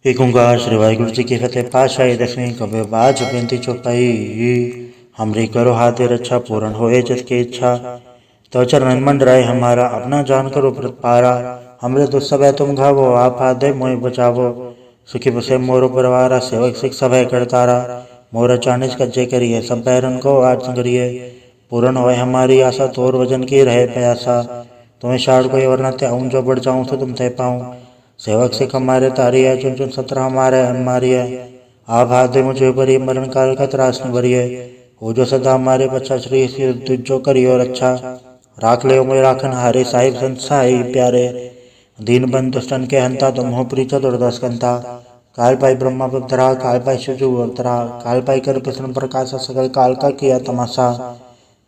एक ओंकार श्री वाहिगुरु जी की फतेह। पातशाही दसवीं कबे बाज बेनती चौपाई। हमरी करो हाथे रक्षा पूर्ण होए जिसकी इच्छा। तो चरण मंडराय हमारा अपना जान करो पारा। हमरे दुख सब तुम घावो आप हाथे मोहि बचावो। सुखी बसे मोरो परिवारा सेवक सिख सब करतारा। मोरा चानिज कज्जे करिए सब बैरन को आज संगरिए। पूर्ण होए हमारी आशा तोर वजन की रहे प्यासा। तुम्हें शाड़ कोई वरना त्याऊं जो बढ़ जाऊं तो तुम तय पाऊं। सेवक सिख हमारे तारी है चुन चुन सत्र हमारे हमारी है। आप हाथ दे मुझे बरी मरण काल का त्रास न भरिए। हो जो सदा हमारे बच्चा श्री जो करियो रक्षा। राख ले मुझे राखन हारे साहिब संत साई प्यारे। दीन बंद दुष्टन के हंता तुम हो प्री चतुर्दश कंता। काल पाई ब्रह्मा पधरा काल पाई शिवजू अवतरा। काल पाई कर प्रसन्न प्रकाश सकल काल का किया तमाशा।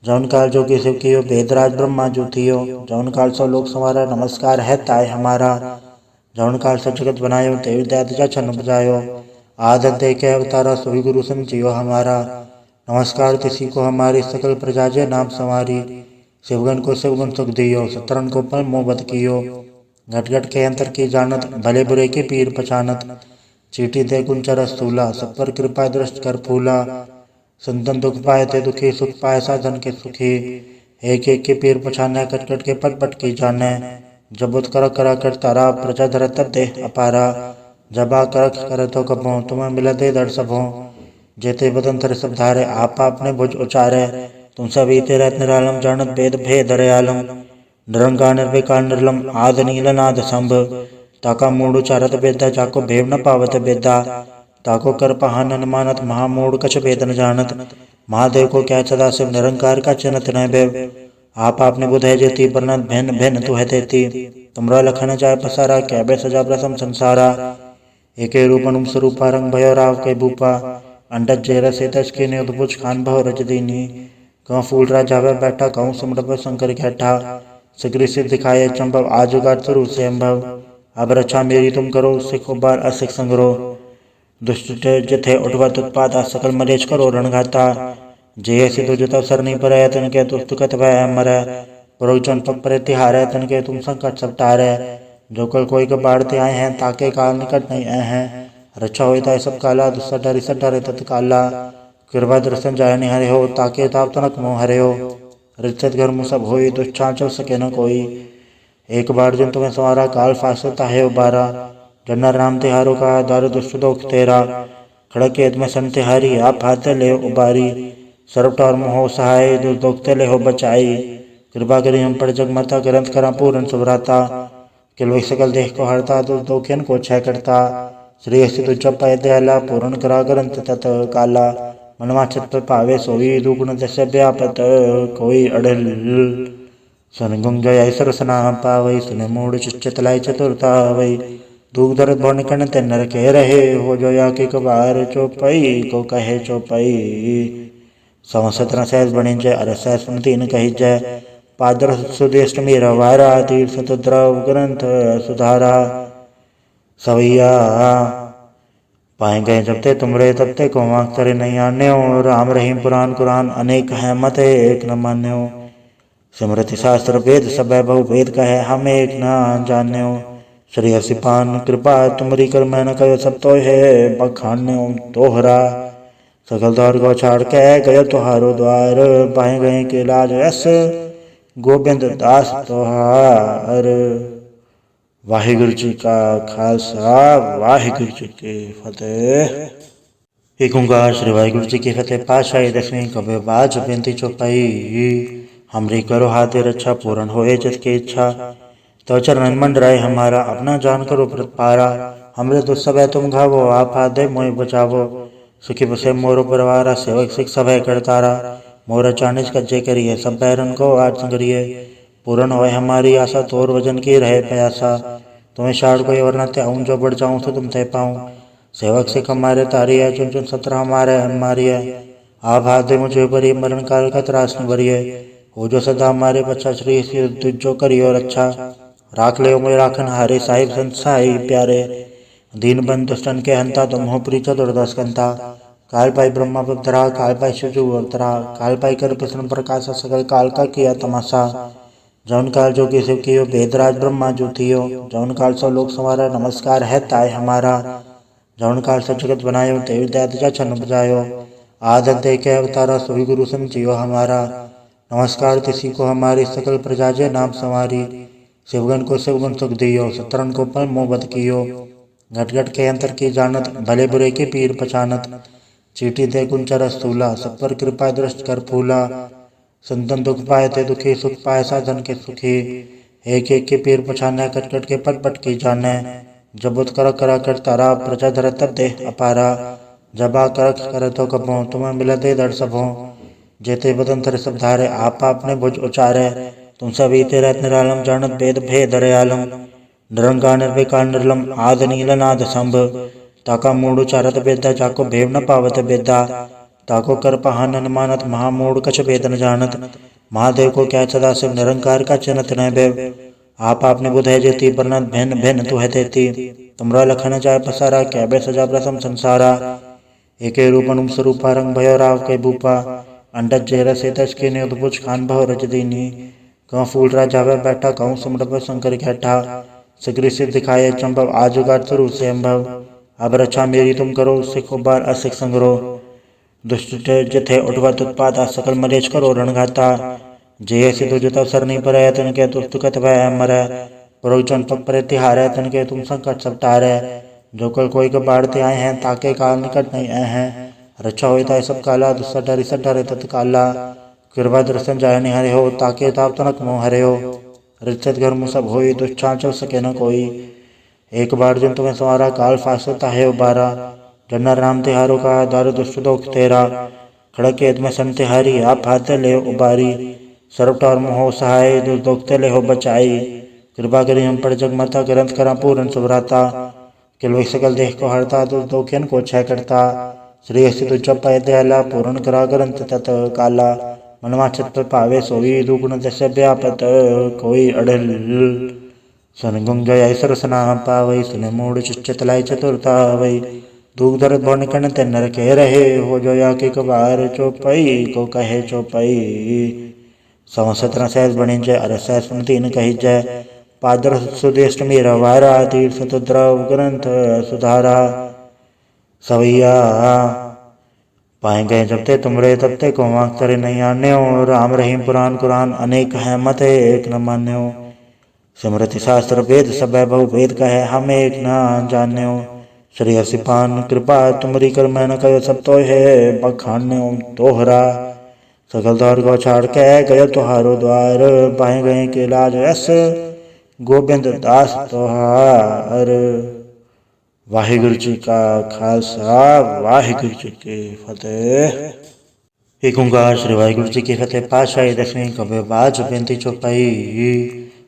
जौन काल जो की शिव कियो वेदराज ब्रह्मा जो थियो। जौन काल सौ लोक संवारा नमस्कार है ताय हमारा। जौन काल से जगत बनायो देवी दया छन बजायो। आदत दे के अवतारा सभी गुरु समझियो हमारा। नमस्कार किसी को हमारी सकल प्रजा जे नाम संवारी। शिवगन को शिवगुण सुख दियो सतरन को पल मोहबत कियो। घट घट के अंतर की जानत भले बुरे के पीर पछानत। चीटी दे कुंचर स्थूला सब पर कृपा दृष्ट कर फूला। संतन दुख पाए थे दुखी सुख पाए साधन के सुखी। एक एक के पीर पछाने कट कट के पट पट की जाने। जब उत्कर करा कर तारा प्रजा धर तब दे अपारा। जब आ कर तो कबो तुम्हें मिला दे दर सबो। जेते बदन तर सब धारे आप आपने भुज उचारे। तुम सब बीते रहत निरालम जानत भेद भेद दयालम। निरंकार निर्विकार निर्लम आद नील नाद संभ। ताका मूड उचारत बेदा जाको भेव न पावत बेदा। ताको कर पहान न मानत महामूड कछ भेद न जानत। महादेव को क्या सदा शिव निरंकार का चिन्हत न भेव। आप आपने बुध है जेती परनत भिन्न भिन्न तू है तेती। तुमरा लखन जाय पसारा कैबे सजा प्रथम संसारा। एके रूप अनुम स्वरूपा रंग भयो राव के भूपा। अंडज जेर से तज के ने उद्भुज खान भव रज दीनी। कहूँ फूल राजा वह बैठा कहूँ सुमरभ शंकर कैठा। सिगरी सिद्ध दिखाए चंबव आजुगार स्वरूप से अम्भव। अब रक्षा मेरी तुम करो सिख उबार असिख संगरो। दुष्ट जथे उठवत उत्पात सकल मलेच करो रणघाता। जे सिद्धो जत अवसर नहीं पर तन के दुष्ट कत भय मरै। पुरोचन पग पर तिहारै तन के तुम संकट सब टारै। जो कल कोई के बाढ़ते आए हैं ताके काल निकट नहीं आए हैं। रक्षा होता सब काला दुस्सा डरी सब डरे तत्काला। कृपा दर्शन जाय निहरे हो ताके ताप तनक मोह हरे हो। रिचत घर मुँह सब होई दुष्चाचल सके न कोई। एक बार जिन तुम्हें सवारा काल फासता है उबारा। जन्नर राम तिहारो का द्वार दुष्ट दोख तेरा। खड़क में सन तिहारी आप हाथ ले उबारी। सर्वट और मोह सहाय दुख ले हो बचाई। कृपा करी हम पर जग माता ग्रंथ करा पूर्ण सुभराता। किलो सकल देह को हरता दोखियन को क्षय करता। श्री अस्ति तुझ पाए दयाला पूर्ण करा ग्रंथ तत काला। मनवा छत पर पावे सोई दुगुण दशा व्यापत कोई अड़ल। सन गुंग जय सरसना पावई सुन मूड चित लाई चतुरता वही। दूध दर्द भवन कण ते नर के रहे हो जो या के कबार चौपाई को कहे चौपाई। संवत्सर सहज बणि जय अर सहज तीन कही जय। पादर सुदेष्ट मेरा वारा तीर्थ द्रव ग्रंथ सुधारा। सवैया पाए गए जब ते तुमरे तब ते को वाक तरे नहीं आन्यो। राम रहीम पुराण कुरान अनेक है मत एक न मान्यो। स्मृति शास्त्र वेद सब बहु वेद कहे हम एक न जान्यो। श्री हसिपान कृपा तुमरी कर मैं न कयो सब तो है बखान्यो तोहरा। सकल द्वार को छाड़ के गयो तुहारो द्वार। पाए गए के लाज यस गोबिंद दास तोहार। वाहिगुरु जी का खालसा वाहिगुरु जी की फतेह। एक ओंकार श्री वाहिगुरु जी की फतेह। पातशाही दसवीं कबे बाज बेनती चौपाई। हमरी करो हाथे रक्षा पूर्ण होए जिसकी इच्छा। तो चरण मंडराय हमारा अपना जान करो पारा। हमरे दुख सब तुम घावो आप हाथे मोहि बचावो। सुखी बसे मोरो परिवारा सेवक सिख सब करतारा। मोरा चानिज कज्जे करिए सब बैरन को आज संगरिए। पूर्ण होए हमारी आशा तोर वजन की रहे प्यासा। तुम्हें शाड़ कोई वरना त्याऊं जो बढ़ जाऊं तो तुम तय पाऊं। सेवक सिख हमारे तारी है चुन चुन सत्र हमारे हमारी है। आप हाथ दे मुझे बरी मरण काल का त्रास न भरिए। हो जो सदा हमारे बच्चा श्री जो करियो रक्षा। राख ले मुझे राखन हारे साहिब संत साई प्यारे। दीन बंद दुष्टन के हंता तुम हो प्री चतुर्दश कंता। काल पाई ब्रह्मा पधरा काल पाई शिवजू अवतरा। काल पाई कर प्रसन्न प्रकाश सकल काल का किया तमाशा। जौन काल जो की शिव कियो वेदराज ब्रह्मा जो थियो। जौन काल सौ लोक संवारा नमस्कार है ताय हमारा। जौन काल सब जगत बनायो तेवी दया जा छन्न बजायो। आदत दे के अवतारा सोई गुरु समझियो हमारा। नमस्कार तिसी को हमारी सकल प्रजा जे नाम संवारी। शिवगन को शिवगुण सुख दियो सतरन को पर मोह बद कियो। घट घट के अंतर की जानत भले बुरे के पीर पहचानत। चीटी दे गुंचर स्थूला सब पर कृपा दृष्ट कर फूला। संतन दुख पाए ते दुखी सुख पाए साधन के सुखी। एक एक के पीर पछाने कट कट के पट पट की जाने। जब उत कर करा कर तारा प्रजा धर तब दे अपारा। जब आ कर तो कबो तुम्हें मिला दे दर सबो। जेते बदन थर सब धारे आप आपने भुज उचारे। तुम सभी तेरा निरालम जानत भेद भेद दयालम। निरंकार निर्विकार निर्लम आद नील नाद संभ। ताका मूड उचारत बेदा जाको भेव न पावत बेदा। ताको कर पहान न मानत महामूड कछ भेद न जानत। महादेव को क्या सदा शिव निरंकार का चिन्हत न भेव। आप आपने बुधाय जेती बरनत भिन्न भिन्न तू है तेती। तुमरा लखन जाय पसारा क्या बे सजा प्रथम संसारा। एके रूपनुम स्वरूपा रंग भयो राव के भूपा। अंडज जेर से तज के नियुद्भुज खान भव रज दीनी। कहूँ फूल राजा वह बैठा कहूँ सुमरभ शंकर घैठा। सिगरी सिद्ध दिखाए चंबव आजुगार स्वरूप से अम्भव। अब रक्षा मेरी तुम करो सिख उबार असिख संग्रो। दुष्ट जथे उठवत उत्पात सकल मलेच करो रणघाता। जय सिद्धो जत अवसर नहीं पर तन के तुस्त कत भय मर। पुरोजन पग पर तिहार तन के तुम संकट सब टारे। जो कल कोई के बाढ़ते आए हैं ताके काल निकट नहीं आए हैं। रक्षा होता है सब काला दुस्सा डरी सब डरे तत्काला। कृपा दर्शन जाय निहरे हो ताके ताप तनक मोह हरे हो। रिचत घर मुँह सब होई दुष्टान चल सके न कोई। एक बार जिन तुम्हें सवारा काल फासता है उबारा। जन्नर राम तिहारो का दार दुष्ट दोख तेरा। खड़क केत में सन तिहारी आप हाथे ले उबारी। सर्वटार मोह सहाय दुर्दोखते ले हो बचाई। कृपा करी हम पर जगमता ग्रंथ करा पूर्ण सुभराता। किलवे सकल देह को हरता दुर्दोखियन को क्षय करता। श्री अस्ति तुझ पाए दयाला पूर्ण करा ग्रंथ तत काला। मनवा छत पर पावे सोई दुगुण दशा व्यापत कोई अड़ल। सन गुंग जय सरसना पावई सुन मूड चितलाई चतुरता वही। दूध दर्द भवन कण ते नर के रहे हो जोया के कबार चौपाई को कहे चौपाई। संवत्सर सहज बणि जय अरस तीन कही जय। पादर सुदेष्ट मेरा वारा तीर्थ द्रव ग्रंथ सुधारा। सवैया पाए गए जब ते तुमरे तब ते को वाक तरे नहीं आन्यो। राम रहीम पुराण कुरान अनेक है मत एक न मान्यो। स्मृति शास्त्र वेद सब बहु वेद कहे हम एक न जान्यो। श्री हसिपान कृपा तुमरी कर मैं न कहो सब तो है बखान्यो तोहरा। सकल द्वार को छाड़ के गयो तुहारो द्वार। पाए गए के लाज यस गोबिंद दास तोहार। वाहिगुरु जी का खालसा वाहिगुरु जी की फतेह। एक ओंकार श्री वाहिगुरु जी की फतेह। पातशाही दसवीं कबे बाज बेनती चौपाई।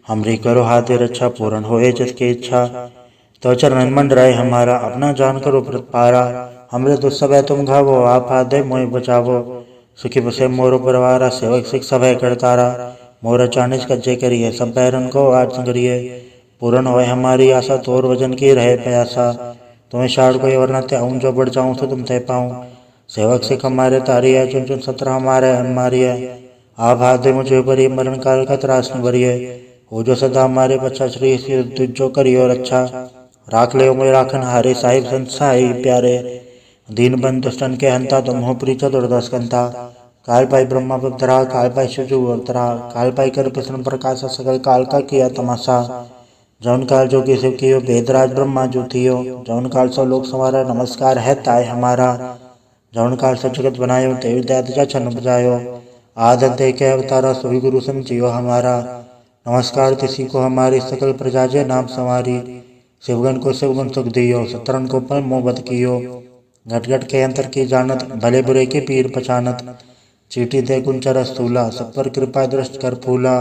हमरी करो हाथे रक्षा पूर्ण होए जिसकी इच्छा। तो चरण मंडराय हमारा अपना जान करो व्रत पारा। हमरे दुख सब तुम घावो आप हाथ मोहि बचावो। सुखी बसे मोरो परवारा सेवक सिख सब करतारा। मोर चानिज कज्जे करिए सब बैरन को आठ संगरिए। पूर्ण होए हमारी आशा तोर वजन की रहे प्यासा। तुम्हें शाड़ कोई वरना त्याऊं जो बढ़ जाऊं तो तुम तय पाऊं। सेवक सिख हमारे तारी है चुन चुन सत्र हमारे हमारी है। आप हाथ दे मुझे बरी मरण काल का त्रास न भरिए। हो जो सदा हमारे बच्चा श्री जो करियो रक्षा। राख ले उंगली राखन हारे साहिब संत साई प्यारे। दीन बंद दुष्टन के हंता तुम हो प्री चतुर्दश कंता। काल पाई ब्रह्मा पवित्रा काल पाई शिवजू अवतरा। काल पाई कर प्रसन्न प्रकाश सकल काल का किया तमाशा। जौन काल जो कि शिव कियो वेदराज ब्रह्मा जो थियो। जौन काल सब लोग संवारा नमस्कार है ताय हमारा। जौन काल सब जगत बनायो तेवी दया छन्न बजायो। आदत दे के अवतारा सोई गुरु समझियो हमारा। नमस्कार तिसी को हमारी सकल प्रजा जे नाम संवारी। शिवगन को शिवगुण सुख दियो सतरन को पर मोह बद कियो। घट घट के अंतर की जानत भले बुरे के पीर पहचानत। चीटी दे गुंचर स्थूला सब पर कृपा दृष्ट कर फूला।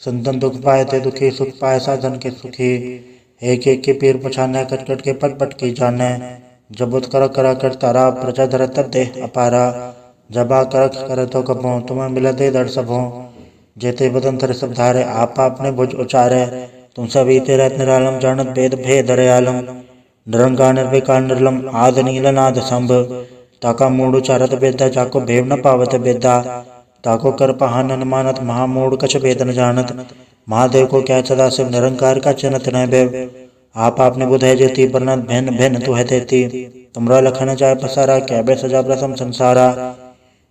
संतन दुख पाए ते दुखी सुख पाए साधन के सुखी। एक एक के पीर पछाने कट कट के पट पट की जाने। जब उत कर करा कर तारा प्रजा धर तब दे अपारा। जब आ कर तो कबो तुम्हें मिला दे दर सबो। जेते बदन थर सब धारे आप आपने भुज उचारे। तुम सभी तेरा निरालम जानत भेद भेद दयालम। निरंकार निर्विकार निर्लम आद नील नाद संभ। ताका मूड उचारत बेदा जाको भेव न पावत बेदा। ताको कर पहान न मानत महामूड कछ भेद न जानत। महादेव को क्या सदा शिव निरंकार का चिन्हत न भेव। आप आपने बुधे जेती परनत भिन्न भिन्न तू है तेती तुमरा लखन जाय पसारा कैबे सजा प्रसम संसारा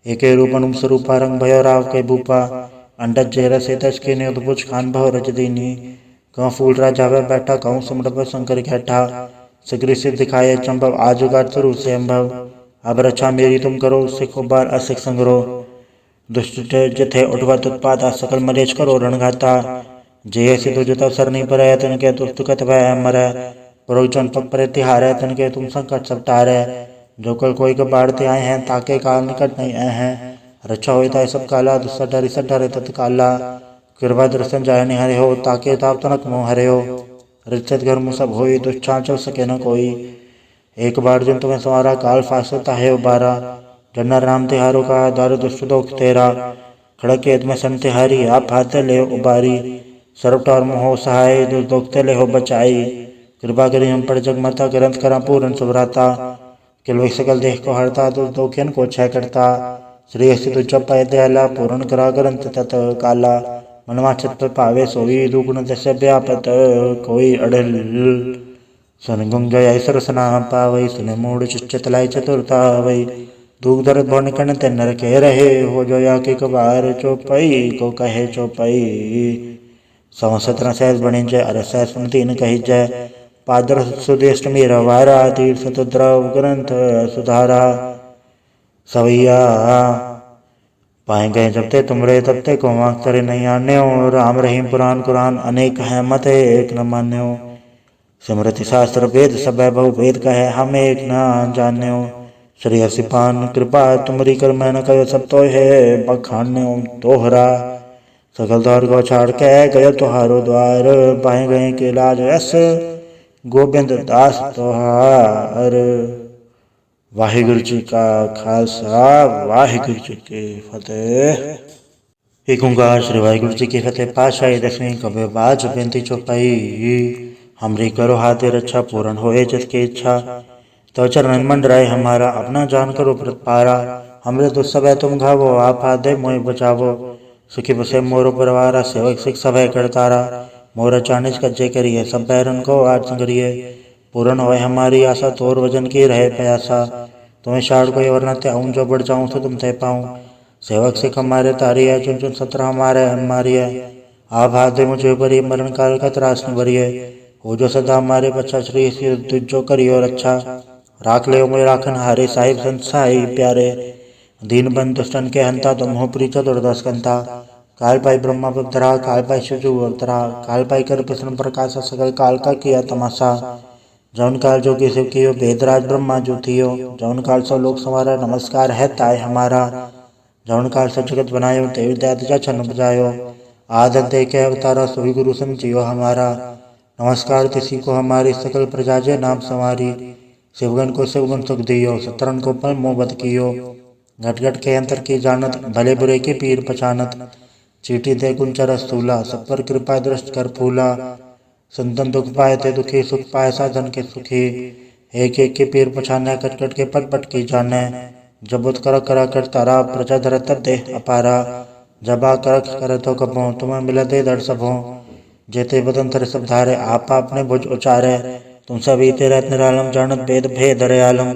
एके रूपनुम स्वरूपा रंग भयो राव के भूपा अंडज जेरा से तज के ने उद्भुज खान भव रज दीनी कौ फूल राजावे बैठा कहूँ सुमरभ शंकर घैठा सिगरी से दिखाए चंबव आजुगार तरु से अम्भव अब रक्षा मेरी तुम करो सिख बार असिख संग्रो दुष्ट जथे उठवत उत्पात सकल मलेच करो रणघाता जय सिद्धो जत अवसर नहीं पर तन के तुस्त कत भय मर पुरोचन पग पर तिहार तन के तुम संकट सब टार जो कल कोई के बाढ़ते आए हैं ताके काल निकट नहीं आए हैं रक्षा होता है सब काला दुस्सा डरी सब डरे तत्काला कृपा दर्शन जाय निहरे हो ताके ताप तनक मोह हरे हो रिचत घर मुँह सब होई दुष्छा चल सके न कोई एक बार जिन तुम्हें सवारा काल फासता है उबारा जन्नर राम तिहारो का द्वार दुष्ट दोख तेरा खड़क में सन तिहारी आप हाथ ले उबारी सर्वटार मोह सहाय दुर्दोखते ले हो बचाई कृपा करी हम पर जगमता ग्रंथ करा पूर्ण सुभराता किल सकल देह को हरता दुर्दोखियन को क्षय करता श्री असी तुझ पाए दयाला पूर्ण करा ग्रंथ तत काला मनवा छत पर पावे सोई दुगुण दश व्यापत कोई अड़ल सन गुंग जय सरसना पावई सुन मूड चितलाई चतुरता वही दुख दर्द भवन कन ते नर कह रहे हो जो या के कबार चौपाई को कहे चौपाई संवत्सर सहस बने जय अरसह सुन तीन कही जय पादर सुदेष्ट मेरा वारा तीर्थ द्रव ग्रंथ सुधारा सवैया पाए गए जब ते तुमरे तब ते को करे नहीं आने राम रहीम पुराण कुरान अनेक है मत एक न मान्यो स्मृति शास्त्र वेद सब बहु वेद कहे हम एक न जान्यो श्री हसिपान कृपा तुमरी कर मैं न कहो सब तो है बखान्यो तोहरा सकल द्वार को छाड़ के गयो तुहारो द्वार पाए गए के लाज यस गोबिंद दास तोहार। वाहिगुरु जी का खालसा वाहिगुरु जी की फतेह। एक ओंकार श्री वाहिगुरु जी की फतेह। पातशाही दसवीं कबे बाज बेनती चौपाई हमरी करो हाथे रक्षा पूर्ण होए जिसकी इच्छा तो चरण मंडराए हमारा अपना जान करो प्रतपारा हमरे तो सब तुम घावो आप हाथ दे मोह बचावो सुखी बसे मोरो परवारा सेवक सिख सब करतारा मोरा चानिज कज्जे करिए सब बैरन को आज संगरिए पूर्ण होए हमारी आशा तोर वजन की रहे प्यासा तुम्हें शाड़ कोई वरना त्याऊं जो बढ़ जाऊं तो तुम तय पाऊं सेवक सिख हमारे तारी है चुन चुन सत्र हमारे हमारी है आप हाथ दे मुझे बरी मरण काल का त्रास न भरिए हो जो सदा हमारे बच्चा श्री जो करियो रक्षा राख ले मुझे राखन हारे साहिब संसाई प्यारे दीन बंद दुष्टन के हंता तुम हो प्री चतुर्दश कंता काल पाई ब्रह्मा पुत्रा काल पाई शिवजू अवतरा काल पाई कर प्रश्न प्रकाश सकल काल का किया तमाशा जौन काल जो कि शिव कियो वेदराज ब्रह्मा जो थियो जौन काल सब लोग संवारा नमस्कार है ताय हमारा जौन काल सब जगत बनायो ते विद्या छन बजायो आदत दे के अवतारा सभी गुरु समझियो हमारा नमस्कार किसी को हमारी सकल प्रजा जे नाम संवारी शिवगन को शिवगुण सुख दियो सतरन को पल मोह बद कियो घट घट के अंतर की जानत भले बुरे के पीर पहचानत चीटी दे गुंचर स्थूला सब पर कृपा दृष्ट कर फूला संतन दुख पाए थे दुखी सुख पाए साधन के सुखी एक एक के पीर पछाने कट कट के पट पट की जाने जब उत कर तारा प्रजा धर तब दे अपारा जबा कर तो कबो तुम्हें मिला दे दर सबो जेते बदन तर सब धारे आप आपने भुज उचारे तुम सब बीते रहत निरालम जानत भेद भेद दयालम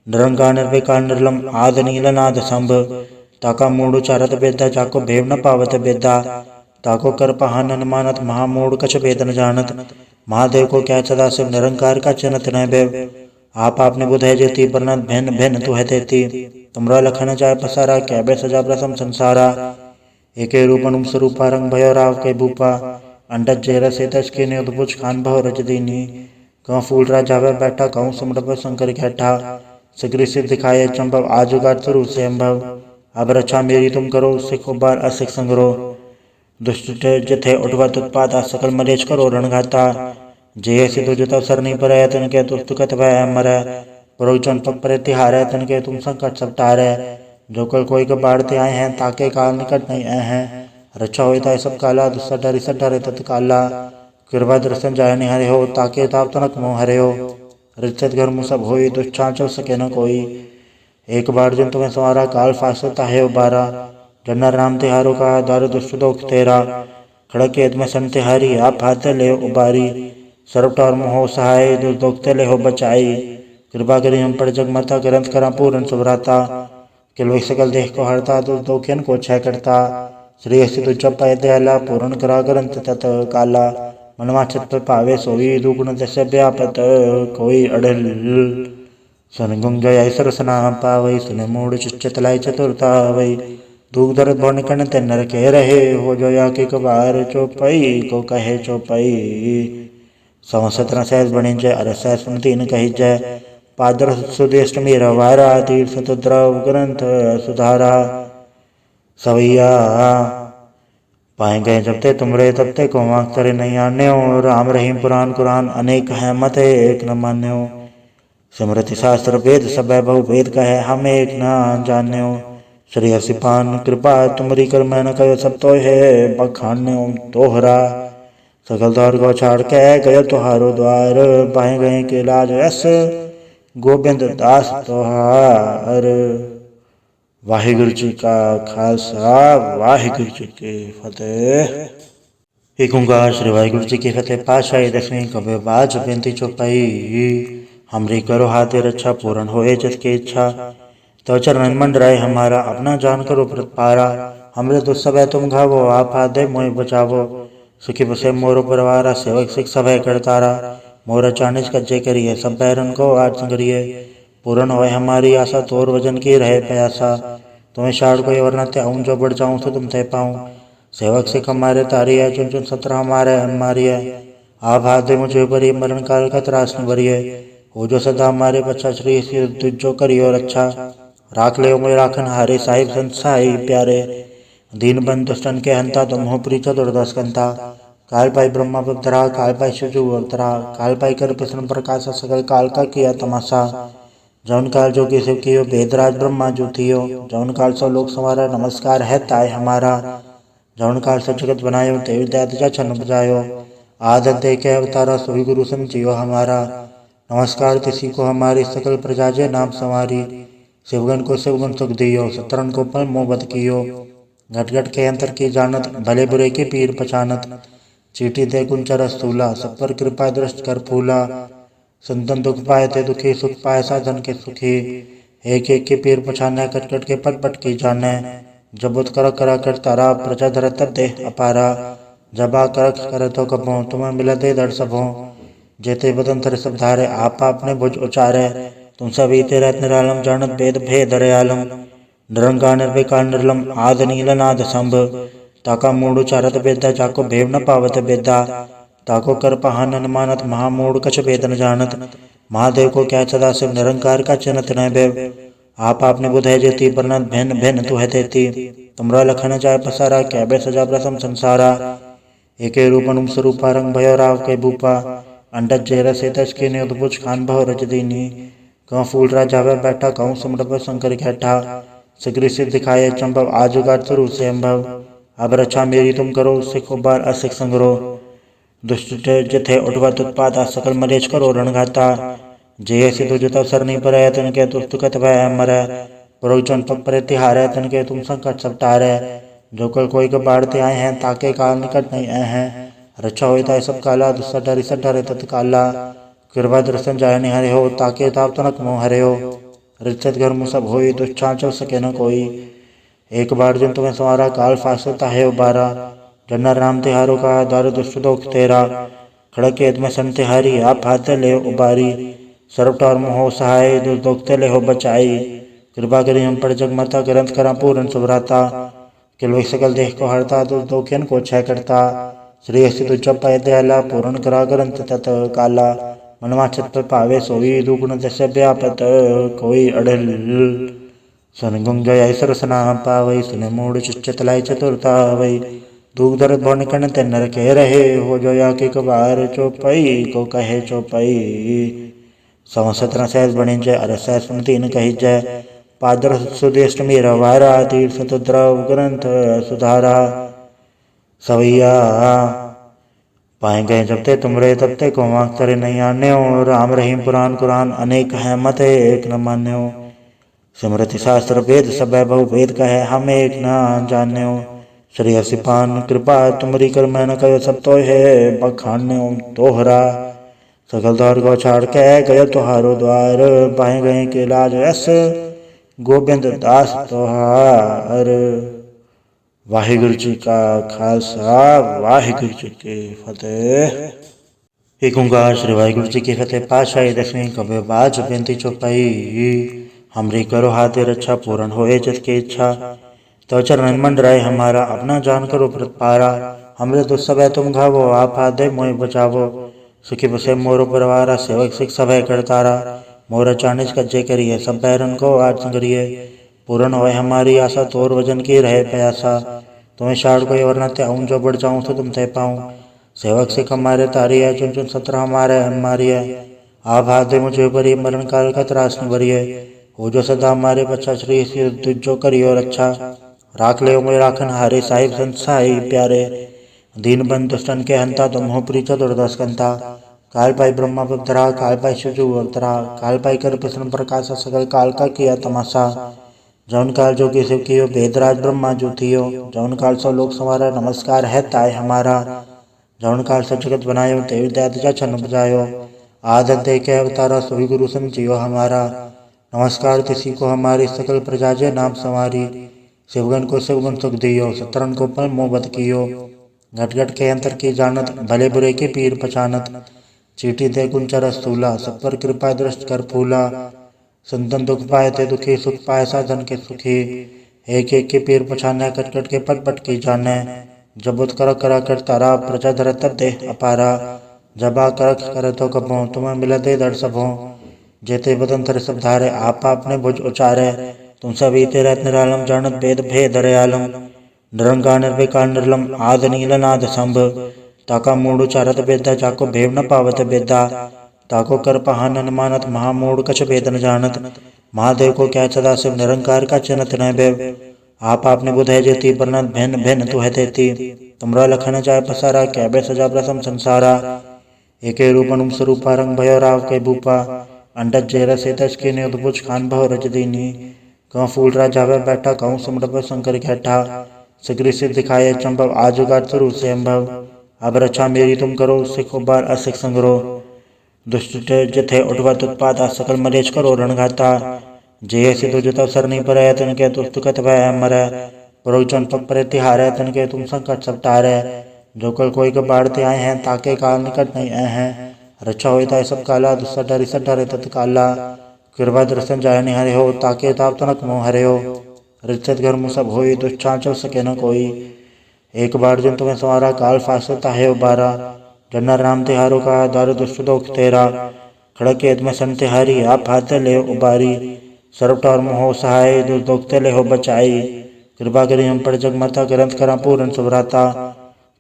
निरंकार निर्विकार निर्लम आद नील नाद संभ ताका मूड उचारत बेदा जाको भेव न पावत बेदा ताको कर पहान न मानत महामूड कछ भेद न जानत महादेव को क्या सदा शिव निरंकार का चिन्हत न भेव आप आपने बुधे जेती परनत भिन्न भिन्न तू है तेती तुमरा लखन जाय पसारा कैबे सजा प्रसम संसारा एके रूपनुम स्वरूपा रंग भयो राव के भूपा अंडज जेरा से तज के ने उद्भुज खान भव रज दीनी कौ फूल राजावे बैठा कहूँ सुमरभ शंकर घैठा सिगरी से दिखाए चंबव आजुगार तरु से अम्भव अब रक्षा मेरी तुम करो सिख बार असिख संग्रो दुष्ट जथे उठवत उत्पात सकल मलेच करो रणघाता जय सिद्धो जत अवसर नहीं पर तन के तुस्त कत भय मर पुरोचन पग पर तिहार तन के तुम संकट सब टारे जो कल कोई के बाढ़ते आए हैं ताके काल निकट नहीं आए हैं रक्षा होता है सब काला दुस्सा डरी सब डरे तत्काला कृपा दर्शन जाय निहरे हो ताके ताप तनक मोह हरे हो रिचत घर मुँह सब होई दुष्छा चल सके न कोई एक बार जिन तुम्हें सवारा काल फासता है उबारा जन्नर राम तिहारो का द्वार दुष्ट दोख तेरा खड़क में सन तिहारी आप हाथ ले उबारी सर्वटर मोह सहाय दुर्दोक्ते ले हो बचाई। कृपा करी हम पर जगमता ग्रंथ करा पूर्ण सुभराता। किलो सकल देह को हरता दुर्दोखियन को क्षय करता। श्री असी तुझ पय दयाला पूर्ण करा ग्रंथ तत काला। मनवाचत पर पावे सोई दुगुण दश व्यापत कोई अड़ल। सन गुंजय सरसना पावई सुन मूड चिच्चतलाई चतुरता वै। दूग दर्द भवन कण ते नर के रहे हो जो या के कबार चौपई को कहे चौपई। संवत्सर सहज बणि जय अर सहज सुनती न कही जय। पादर सुदेष्ट मेरा वारा तीर्थ द्रव ग्रंथ सुधारा। सवैया पाए गए जब ते तुमरे तब ते को वाक तरे नहीं आन्यो। राम रहीम पुराण कुरान अनेक है मत एक न मान्यो। स्मृति शास्त्र वेद सब बहु वेद कहे हम एक न जान्यो। श्री हसिपान कृपा तुमरी कर मैं न कहो सब तो है बखान्यो तोहरा। सकल द्वार को छाड़ के गयो तुहारो द्वार। पाए गए के लाज यस गोबिंद दास तोहार। वाहिगुरु जी का खालसा वाहिगुरु जी की फतेह। एक ओंकार श्री वाहिगुरु जी की फतेह। पातशाही दसवीं कबे बाज बेनती चौपाई। हमरी करो हाथे रक्षा पूर्ण होए जिसकी इच्छा। तो चरण मंडराय हमारा अपना जान करो पारा। हमरे दुख सब तुम घावो आप हाथे मोहि बचावो। सुखी बसे मोरो परिवारा सेवक सिख सब करतारा। मोर चानिस कज्जे करिए सब बैरन को आठ संगरिए। पूर्ण होए हमारी आशा तोर वजन की रहे प्यासा। तुम्हें शाड़ को वरना त्याऊं जो बढ़ जाऊं तो तुम तय पाऊं। सेवक सिख हमारे तारी है चुन चुन सत्र हमारे हमारी है। आप हाथ दे मुझे भरिए मरण काल का त्रास न भरिए। हो जो सदा हमारे बच्चा श्री जो करियो रक्षा। राख ले मोए राखन हारे साहिब संसाई प्यारे। दीन बंद दुष्टन के हंता तुम हो प्रीत दुर्दश कंता। काल पाई ब्रह्मा पधरा काल पाई शिवजू अवतरा। काल पाई कर प्रसन्न प्रकाश सकल काल का किया तमाशा। जौन काल जोगी शिव कियो भेदराज ब्रह्मा जो थियो। जौन काल सब लोग संवारा नमस्कार है ताय हमारा। जौन काल सब जगत बनायो देवी दया छन बजायो। आदत दे के अवतारा सोई गुरु समझियो हमारा। नमस्कार तिसी को हमारी सकल प्रजा जे नाम संवारी। शिवगण को शिवगुण सुख दियो सतरन को पर मोह बद कियो। घट घट के अंतर की जानत भले बुरे के पीर पहचानत। चीटी दे कुंचर स्थूला सब पर कृपा दृष्ट कर फूला। संतन दुख पाए थे दुखी सुख पाए साधन के सुखी। एक एक के पीर पछाने कट कट के पट पट की जाने। जब उत कर तारा प्रजा धर तब दे अपारा। जब आ कर तो कबो तुम्हें मिला दे दर सबो। जेते बदन थर सब धारे आप आपने भुज उचारे। तुम सब ईते रहत निरालम जानत भेद भेद आलम। निरंकार निर्विकार निर्लम आद नील नाद संभ। ताका मूड उचारत बेदा जाको भेव न पावत बेदा। ताको कर पहान न मानत महामूढ़ कछ भेद न जानत। महादेव को क्या सदा शिव निरंकार का चिन्हत न भेव। आप आपने बुध है जेती बरनत भिन्न भिन्न तू है तेती। तुमरा लखन जाय पसारा क्या बे सजा प्रथम संसारा। एके रूप अनुम स्वरूपा रंग भयो राव के भूपा। अंडज जेर से तज के नियुद्ध खान भव रज दीनी। कहूँ फूल राजा वे बैठा कहूँ सुमरभ शंकर घेठा। सिगरी सिद्ध दिखाए चंभव आजुगार स्वरूप से अम्भव। अब रक्षा मेरी तुम करो सिख उबार असिख संगरो। दुष्ट जथे उठवत उत्पात सकल मलेच करो रणघाता। जे ऐसी तुझ अवसर नहीं पर तन के दुष्ट कत भय मर। पुरोचन पग पर तिहार तन के तुम संकट सब टारे। जो कल कोई के बाढ़ते आए हैं ताके काल निकट नहीं आए हैं। रक्षा होता है सब काला दुस्सा डरी सब डरे तत्काला। कृपा दर्शन जाय निहरे हो ताके ताप तनक मोह हरे हो। रिचत घर मुँह सब होई दुष्टान चल सके न कोई। एक बार जिन तुम्हें संवारा काल फासता है उबारा। जन्नर राम तिहारों का दार दुष्ट दोख तेरा। खड़क केत में सन तिहारी आप हाथ ले उबारी। सर्वटर मोह सहाय दुर्दोखते ले हो बचाई। कृपा करी हम पर जगमता ग्रंथ करा पूर्ण सुभराता। किलो सकल देह को हरता दुर्दोखियन को क्षय करता। श्री असी तुझ पय दयाला पूर्ण करा ग्रंथ तत काला। मनवाचत पर पावे सोई दुगुण दश व्यापत कोई अड़ल। सन गुंजय सरसना पावई सुन मूड चिच्चतलाई चतुरता वै। दूग दर्द भवन कण ते नर के रहे हो जो या के कबार चौपई को कहे चौपई। संवत्सर सहज बणि जय अर सहज सुनती न कही जय। पादर सुदेष्ट मेरा वारा तीर्थ द्रव ग्रंथ सुधारा। सवैया पाए गए जब ते तुमरे तब ते को वाक तरे नहीं आन्यो। राम रहीम पुराण कुरान अनेक है मत एक न मान्यो। स्मृति शास्त्र वेद सब बहु वेद कहे हम एक न जान्यो। श्री हसिपान कृपा तुमरी कर मैं न कहो सब तो है बखान्यो तोहरा। सकल दौर को छाड़ के गए तुहारो द्वार, पाए गए के लाज ऐस गोबिंद दास तुहार। वाहिगुरु जी का खालसा, वाहिगुरु जी की फतेह। एक ओंकार श्री वाहिगुरु जी की फतेह। पातशाही दसवीं कबे बाज बेनती चौपाई, हमरी करो हाथे रक्षा पूर्ण होए जिसकी इच्छा। तो चरण मंडराय हमारा अपना जान करो प्रतपारा, हमरे तो सब तुम घावो आप दे मोह बचावो। सुखी बसे मोरो परवारा, सेवक सिख सब करतारा। मोर चानिज कज्जे करिए सब बैरन को आज संगरिए। पूर्ण होए हमारी आशा, तोर वजन की रहे प्यासा। तुम्हें शाड़ कोई वरना त्याऊं, जो बढ़ जाऊं तो तुम तय पाऊं। सेवक सिख हमारे तारी है, चुन चुन सत्र हमारे हमारी है। आप हाथ दे मुझे बरी, मरण काल का त्रास न भरिए। हो जो सदा हमारे बच्चा, श्री तुझो करियो रक्षा। राख ले मोय राखन हारे, साहिब संत साई प्यारे। दीन बंद दुष्टन के हंता, तुम हो प्री चतुर्दश कंता। काल पाई ब्रह्मा पधरा, काल पाई शिवजू अवतरा। काल पाई कर प्रसन्न प्रकाश, सकल काल का किया तमाशा। जौन काल जो शिव कियो, भेदराज ब्रह्मा जो थियो। जौन काल सौ लोक संवारा, नमस्कार है ताय हमारा। जौन काल सब जगत बनायो, देव दया छन बजायो। आदत दे के अवतारा, सभी गुरु समझियो हमारा। नमस्कार तिसी को हमारी, सकल प्रजा जे नाम संवारी। शिवगन को शिवगुण सुख दियो, सतरन को पल मोहब्बत कियो। घट घट के अंतर की जानत, भले बुरे के पीर पहचानत। चीटी दे गुंचर स्थूला, सब पर कृपा दृष्ट कर फूला। संतन दुख पाए ते दुखी, सुख पाए साधन के सुखी। एक एक के पीर पछाने, कट कट के पट पट की जाने। जब उत कर करा कर तारा, प्रजा धर तब दे अपारा। जब आ कर तो कबो, तुम्हें मिला दे दर सबो। जेते बदन थर सब धारे, आप आपने भुज उचारे। तुम सब ईते रहत निरालम, जानत भेद भेद दयालम। निरंकार निर्विकार निर्लम, आद नील नाद संभ। ताका मूड उचारत बेदा, जाको भेव न पावत बेदा। ताको कर पहान न मानत, महामूढ़ कछ भेद न जानत। महादेव को क्या सदा शिव, निरंकार का चिन्हत न भेव। आप आपने बुध है जेती, बरनत भिन्न भिन्न तू है तेती। तुमरा लखन जाय पसारा, क्या बे सजा प्रसम संसारा। एके रूपन स्वरूपा, रंग भयो राव के भूपा। अंडज जेरा से तज के ने उद्भुज खान भव रज दीनी। कहूँ फूल राजा वे बैठा, कहूँ सुमरप शंकर कैठा। सिगरी से दिखाए चंबव, आज उगार स्वरूप से अम्भव। अब रक्षा मेरी तुम करो, सिख बार असिख संग्रो। दुष्ट जथे उठवत उत्पात, सकल मलेच करो रणघाता। जय सिद्धो जत अवसर नहीं पर, तनके दुष्ट कत भय मरै। परोचन पग पर तिहारै, तनके तुम संकट सब टारै। जो कल कोई बाढ़ते आए हैं, ताके काल निकट नहीं आए हैं। रक्षा होता है सब काला, दुस्सा डरी सब डरे तत्काला। कृपा दर्शन जाय निहारे हो, ताके ताप तनक मोह हरे हो। रिचत घर मुँह सब होई, दुष्टा चल सके न कोई। एक बार जिन तुम्हें सवारा, काल फासता है उबारा। जन्नर राम तिहारो का, द्वार दुष्ट दोख तेरा। खड़क केत में सन तिहारी, आप हाथ ले उबारी। सर्वटा और मोह सहाय, दुख ले हो बचाई। कृपा करी हम पर जग माता, ग्रंथ करा पूर्ण सुभराता।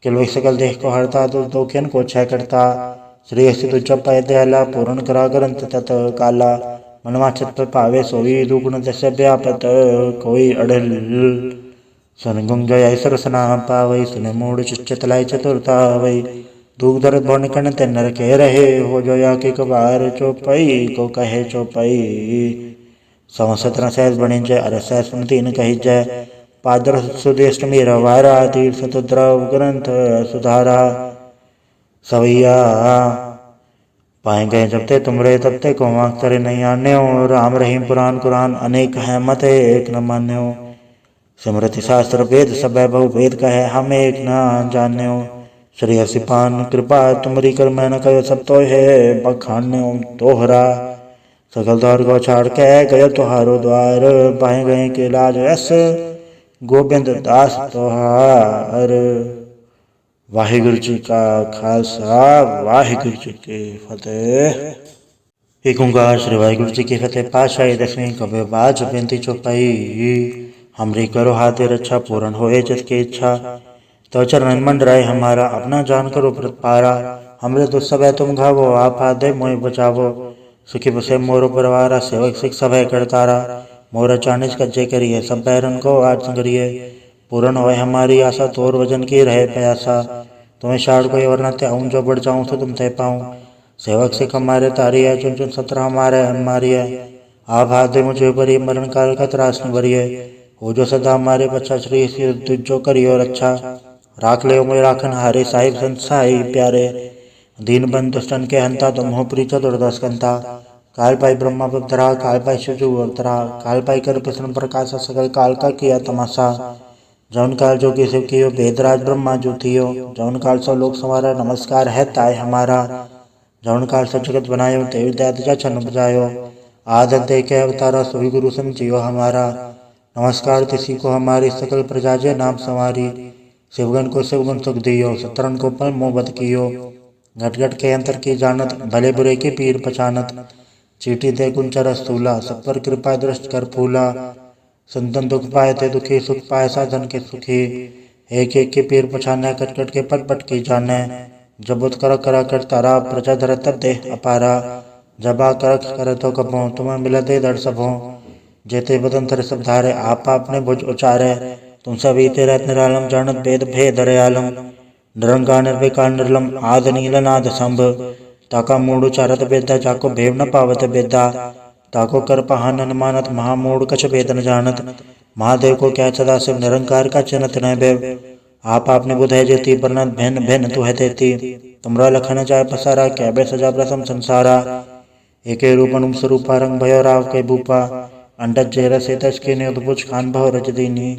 किलवै सकल देह को हरता, दुखियन को क्षय करता। श्री असी तुझ पाए दयाला, पूर्ण करा ग्रंथ तत काला। मनवा छत पर पावे सोई, दुगुण दश व्यापत कोई अड़ल। सन गुंग जय सरसना पावई, सुने मूड चित लाई चतुरता वही। दुख दर्द भवन कण ते नर के रहे, हो जो या के कबार चौपाई को कहे चौपाई। संवत्सर सहस बणि जय, अरस सुन तीन कही जय। पादर सुदेष्ट मेरा वारा, तीर्थ द्रव ग्रंथ सुधारा। सवैया पाए गए जब ते तुमरे, तब ते को करे नहीं आन्यो। राम रहीम पुराण कुरान, अनेक है मत एक न मान्यो। स्मृति शास्त्र वेद सब बहु वेद कहे, हम एक न जान्यो। श्री असिपान कृपा तुमरी, कर मैं न कहो सब तो है बखान्यो तोहरा। सकल द्वार को छाड़ के गयो तुहारो द्वार, पाए गए के लाज ऐस गोबिंद दास तुहार। वाहिगुरु जी का खालसा, वाहिगुरु जी की फतेह। एक ओंकार श्री वाहिगुरु जी की फतेह। पातशाही दसवीं कबे बाज बेनती चौपाई, हमरी करो हाथे रक्षा पूर्ण होए जिसकी इच्छा। तो चरण मंडराय हमारा, अपना जान करो प्रतपारा। हमरे तो सब तुम घावो, आप दे मोह बचावो। सुखी बसे मोरो परवारा, सेवक सिख सब करतारा। मोर चानिज कज्जे करिए, सब बैरन को आज संगरिए। पूर्ण होए हमारी आशा, तोर वजन की रहे प्यासा। तुम्हें शाड़ कोई वरना त्याऊं, जो बढ़ जाऊं तो तुम तय पाऊं। सेवक सिख हमारे तारी है, चुन चुन सत्र हमारे हमारी है। आप हाथ दे मुझे बरी, मरण काल का त्रास न भरिए। हो जो सदा हमारे बच्चा, श्री तुझो करियो रक्षा। राख ले मोय राखन हारे, साहिब संत साई प्यारे। दीन बंधु दुष्टन के हंता तुम हो प्री चतुर्दश कंता। काल पाई ब्रह्मा अवतरा, काल पाई शिवजू अवतरा, काल पाई कर प्रश्न प्रकाश सकल काल का किया तमाशा। जौन काल जोगी शिव कियो वेदराज ब्रह्मा जो थियो, जौन काल सौ लोक संवारा नमस्कार है ताय हमारा। जौन काल सब जगत बनायो देवी दैत जा छन बजायो, आदत दे के अवतारा सभी गुरु समझियो हमारा। नमस्कार तिसी को हमारी सकल प्रजा जे नाम संवारी, शिवगन को शिवगुण सुख दियो, सतरन को पल मोह बत कियो। घट घट के अंतर की जानत, भले बुरे के पीर पहचानत, चीटी दे कुंचर स्थूला, सब पर कृपा दृष्ट कर फूला। संतन दुख पाए थे दुखी, सुख पाए साधन के सुखी, एक एक के पीर पछाने, कट कट के पट पट की जाने। जब उत कर कर तारा, प्रजा धर तब दे अपारा, जबा कर तो कबो, तुम्हें मिला दे दर सबो। जेते बदन थर सब धारे, आप आपने भुज उचारे, तुम सब ईते रहत निरालम, जानत भेद भेद दयालम। निरंकार निर्विकार निर्लम, आद नील नाद संभ, ताका मूड उचारत बेदा, जाको भेव न पावत बेदा। ताको कर पहान न मानत, महामूढ़ कछ भेद न जानत। महादेव को क्या सदा शिव, निरंकार का चिन्हत न भय। आप आपने बुध है जेती, वर्णत भिन्न भिन्न तू है तेती। तुमरा लखन जाय पसारा, क्या बे सजा प्रसम संसारा। एके रूपन स्वरूपा, रंग भयो राव के भूपा, अंडज जेर से तज के ने उद्भुज खान भव रज दीनी।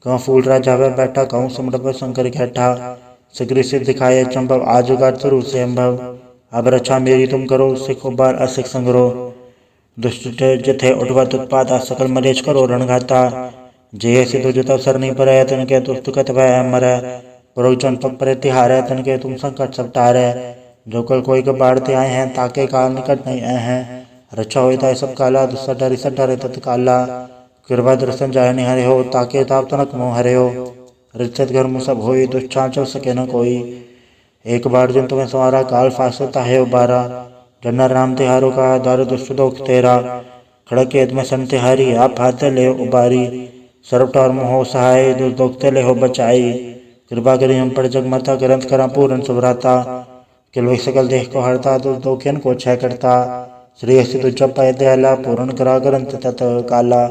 कहूँ फूल राजा वह बैठा, कहूँ सिमट शंकर घैठा, सिगरी से दिखाए चंभव, आजुगार स्वरू से अम्भव। अब रक्षा मेरी तुम करो, सिखो बार असिख संग्रो। दुष्ट जथे उठवत उत्पात, सकल मलेच करो रणघाता। जे सिद्धो जत अवसर नहीं पर, तन के दुष्ट कत भय अमर। पुरोचन पग पर तिहार, तन के तुम संकट सब टारे। जो कल कोई के बाढ़ते आए हैं, ताके काल निकट नहीं आए हैं। रक्षा होता सब काला, दुस्सा डरी सब डरे तत्काला। कृपा दर्शन जाय निहरे हो, ताके ताप तनक मोह हरे हो। रिचत घर मुँह सब होई, दुष्छा चल सके न कोई। एक बार जिन तुम्हें सवारा, काल फासता है उबारा। जनर राम तिहारो का, द्वार दुष्ट दोख तेरा। खड़क में सन तिहारी, आप हाथ ले उबारी। सर्वटार मोह सहाय, दुर्दोख ले हो बचाई। कृपा करी हम पर जगमता, ग्रंथ करा पूर्ण सुभराता। किलवै सकल देह को हरता, दुर्दोखियन को क्षय करता। श्री असी तुझ पाए दयाला, पूर्ण करा ग्रंथ तत काला।